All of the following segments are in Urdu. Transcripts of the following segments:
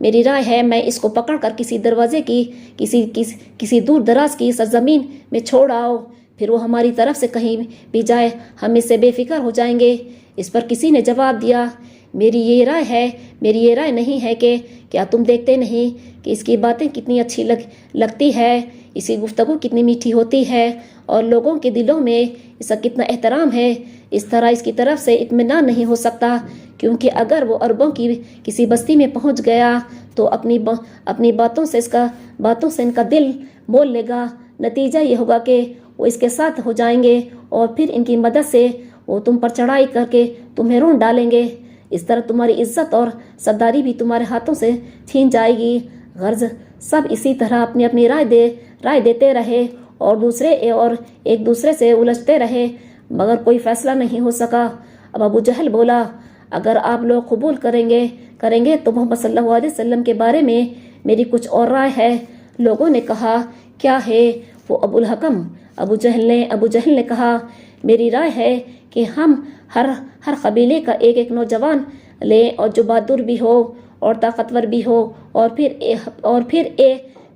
میری رائے ہے میں اس کو پکڑ کر کسی دروازے کی کسی دور دراز کی سرزمین میں چھوڑ آؤ، پھر وہ ہماری طرف سے کہیں بھی جائے ہم اس سے بے فکر ہو جائیں گے۔ اس پر کسی نے جواب دیا، میری یہ رائے نہیں ہے کہ کیا تم دیکھتے نہیں کہ اس کی باتیں کتنی اچھی لگتی ہے، اس کی گفتگو کتنی میٹھی ہوتی ہے اور لوگوں کے دلوں میں اس کا کتنا احترام ہے۔ اس طرح اس کی طرف سے اطمینان نہیں ہو سکتا، کیونکہ اگر وہ عربوں کی کسی بستی میں پہنچ گیا تو اپنی باتوں سے ان کا دل مول لے گا۔ نتیجہ یہ ہوگا کہ وہ اس کے ساتھ ہو جائیں گے اور پھر ان کی مدد سے وہ تم پر چڑھائی کر کے تمہیں رون ڈالیں گے۔ اس طرح تمہاری عزت اور سرداری بھی تمہارے ہاتھوں سے چھین جائے گی۔ غرض سب اسی طرح اپنی رائے دیتے رہے اور ایک دوسرے سے الجھتے رہے، مگر کوئی فیصلہ نہیں ہو سکا۔ اب ابو جہل بولا، اگر آپ لوگ قبول کریں گے تو محمد صلی اللہ علیہ وسلم کے بارے میں میری کچھ اور رائے ہے۔ لوگوں نے کہا، کیا ہے وہ ابو الحکم؟ ابو جہل نے کہا، میری رائے ہے کہ ہم ہر قبیلے کا ایک نوجوان لیں اور جو بہادر بھی ہو اور طاقتور بھی ہو، اور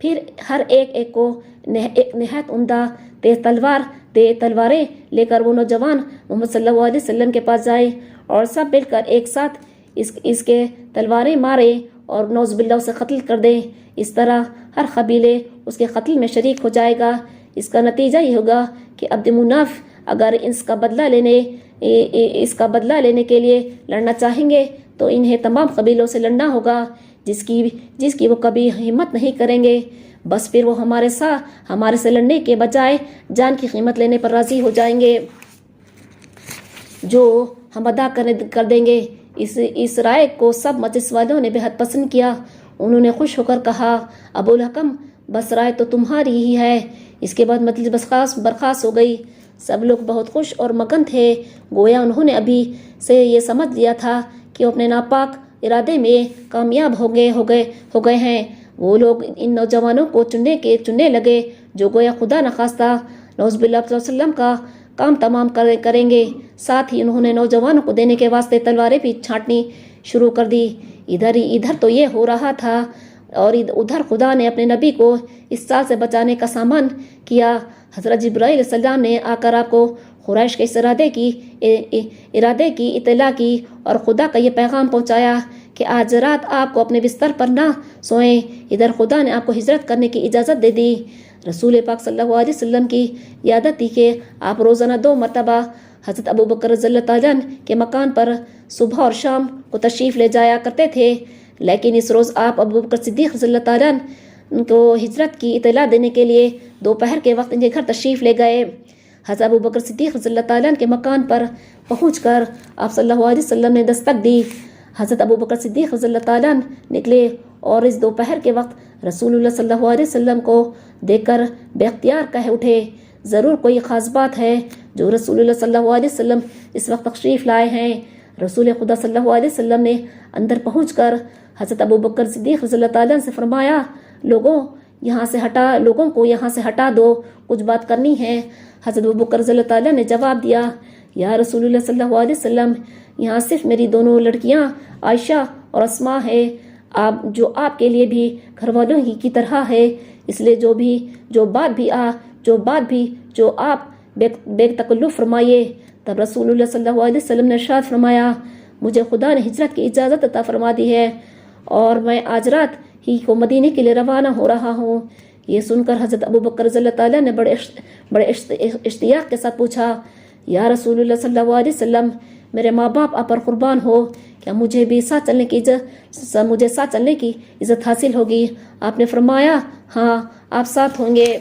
پھر ہر ایک کو نہایت عمدہ تلواریں لے کر وہ نوجوان محمد صلی اللہ علیہ وسلم کے پاس جائے اور سب مل کر ایک ساتھ اس کے تلواریں مارے اور نعوذ باللہ اسے قتل کر دیں۔ اس طرح ہر قبیلے اس کے قتل میں شریک ہو جائے گا۔ اس کا نتیجہ یہ ہوگا کہ عبد مناف اگر اس کا بدلہ لینے کے لیے لڑنا چاہیں گے تو انہیں تمام قبیلوں سے لڑنا ہوگا، جس کی وہ کبھی ہمت نہیں کریں گے۔ بس پھر وہ ہمارے سے لڑنے کے بجائے جان کی قیمت لینے پر راضی ہو جائیں گے، جو ہم ادا کر دیں گے۔ اس رائے کو سب مجلس والوں نے بے حد پسند کیا۔ انہوں نے خوش ہو کر کہا، ابو الحکم بس رائے تو تمہاری ہی ہے۔ اس کے بعد مجلس برخاست ہو گئی۔ سب لوگ بہت خوش اور مگن تھے، گویا انہوں نے ابھی سے یہ سمجھ لیا تھا کہ وہ اپنے ناپاک ارادے میں کامیاب ہو گئے ہیں۔ وہ لوگ ان نوجوانوں کو چننے لگے جو گویا خدا نخواستہ نعوذ باللہ صلی اللہ علیہ وسلم کا کام تمام کریں گے۔ ساتھ ہی انہوں نے نوجوانوں کو دینے کے واسطے تلواریں بھی چھانٹنی شروع کر دی۔ ادھر تو یہ ہو رہا تھا اور ادھر خدا نے اپنے نبی کو اس سال سے بچانے کا سامان کیا۔ حضرت جبرائیل علیہ السلام نے آ کر آپ کو قریش کے اس ارادے کی اطلاع کی اور خدا کا یہ پیغام پہنچایا کہ آج رات آپ کو اپنے بستر پر نہ سوئیں۔ ادھر خدا نے آپ کو ہجرت کرنے کی اجازت دے دی۔ رسول پاک صلی اللہ علیہ وسلم کی عادت تھی کہ آپ روزانہ 2 مرتبہ حضرت ابو بکر رضی اللہ تعالیٰ عنہ کے مکان پر صبح اور شام کو تشریف لے جایا کرتے تھے، لیکن اس روز آپ ابو بکر صدیق رضی اللہ تعالیٰ عنہ کو ہجرت کی اطلاع دینے کے لیے دوپہر کے وقت ان کے گھر تشریف لے گئے۔ حضرت ابو بکر صدیق رضی اللہ تعالیٰ عنہ کے مکان پر پہنچ کر آپ صلی اللہ علیہ وسلم نے دستک دی۔ حضرت ابو بکر صدیق رضی اللہ تعالیٰ عنہ نکلے اور اس دوپہر کے وقت رسول اللہ صلی اللہ علیہ وسلم کو دیکھ کر بے اختیار کہہ اٹھے، ضرور کوئی خاص بات ہے جو رسول اللہ صلی اللہ علیہ وسلم اس وقت تشریف لائے ہیں۔ رسول خدا صلی اللہ علیہ وسلم نے اندر پہنچ کر حضرت ابو بکر صدیق رضی اللہ تعالیٰ عنہ سے فرمایا، لوگوں کو یہاں سے ہٹا دو، کچھ بات کرنی ہے۔ حضرت ابو بکر رضی اللہ تعالیٰ نے جواب دیا، یا رسول اللہ صلی اللہ علیہ وسلم، یہاں صرف میری دونوں لڑکیاں عائشہ اور اسماء ہے، جو آپ کے لیے بھی گھر والوں ہی کی طرح ہے، اس لیے جو آپ بے تکلف فرمائیے۔ تب رسول اللہ صلی اللہ علیہ وسلم نے ارشاد فرمایا، مجھے خدا نے ہجرت کی اجازت عطا فرما دی ہے اور میں آج رات ہی کو مدینے کے لیے روانہ ہو رہا ہوں۔ یہ سن کر حضرت ابو بکر رضی اللہ تعالیٰ نے بڑے اشتیاق کے ساتھ پوچھا، یا رسول اللہ صلی اللہ علیہ وسلم، میرے ماں باپ آپ پر قربان ہو، کیا مجھے ساتھ چلنے کی عزت حاصل ہوگی؟ آپ نے فرمایا، ہاں آپ ساتھ ہوں گے۔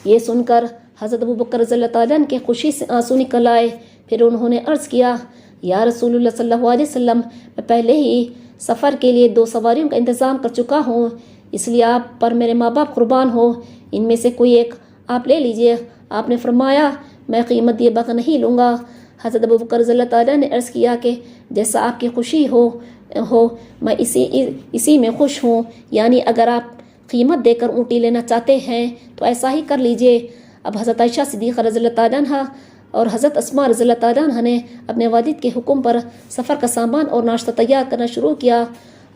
یہ سن کر حضرت ابو بکر رضی اللہ تعالیٰ عنہ کی خوشی سے آنسو نکل آئے۔ پھر انہوں نے عرض کیا، یا رسول اللہ صلی اللہ علیہ وسلم، میں پہلے ہی سفر کے لیے 2 سواریوں کا انتظام کر چکا ہوں، اس لیے آپ پر میرے ماں باپ قربان ہو، ان میں سے کوئی ایک آپ لے لیجئے۔ آپ نے فرمایا، میں قیمت دیے بغیر نہیں لوں گا۔ حضرت ابو بکر رضی اللہ تعالیٰ نے عرض کیا کہ جیسا آپ کی خوشی ہو میں اسی میں خوش ہوں، یعنی اگر آپ قیمت دے کر اونٹی لینا چاہتے ہیں تو ایسا ہی کر لیجئے۔ اب حضرت عائشہ صدیقہ رضی اللہ تعالیٰ عنہ اور حضرت اسماء رضی اللہ تعالیٰ عنہ نے اپنے والد کے حکم پر سفر کا سامان اور ناشتہ تیار کرنا شروع کیا۔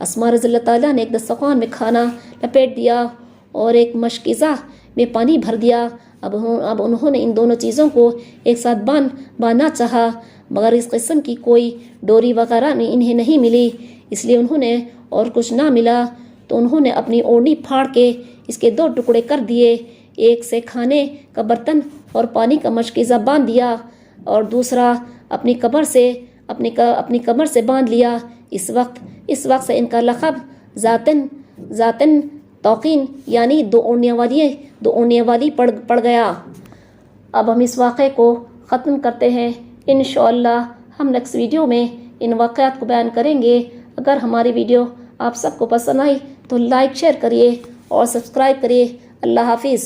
اسما رضی اللہ تعالیٰ نے ایک دسترخوان میں کھانا لپیٹ دیا اور ایک مشکیزہ میں پانی بھر دیا۔ اب انہوں نے ان دونوں چیزوں کو ایک ساتھ باندھنا چاہا، مگر اس قسم کی کوئی ڈوری وغیرہ انہیں نہیں ملی، اس لیے انہوں نے اور کچھ نہ ملا تو انہوں نے اپنی اوڑھنی پھاڑ کے اس کے 2 ٹکڑے کر دیے، ایک سے کھانے کا برتن اور پانی کا مشکیزہ باندھ دیا اور دوسرا اپنی کمر سے باندھ لیا۔ اس وقت سے ان کا لقب ذاتن توقین یعنی 2 اوڑھنے والی پڑ گیا۔ اب ہم اس واقعے کو ختم کرتے ہیں، انشاءاللہ ہم نیکسٹ ویڈیو میں ان واقعات کو بیان کریں گے۔ اگر ہماری ویڈیو آپ سب کو پسند آئی تو لائک شیئر کریے اور سبسکرائب کریے۔ اللہ حافظ۔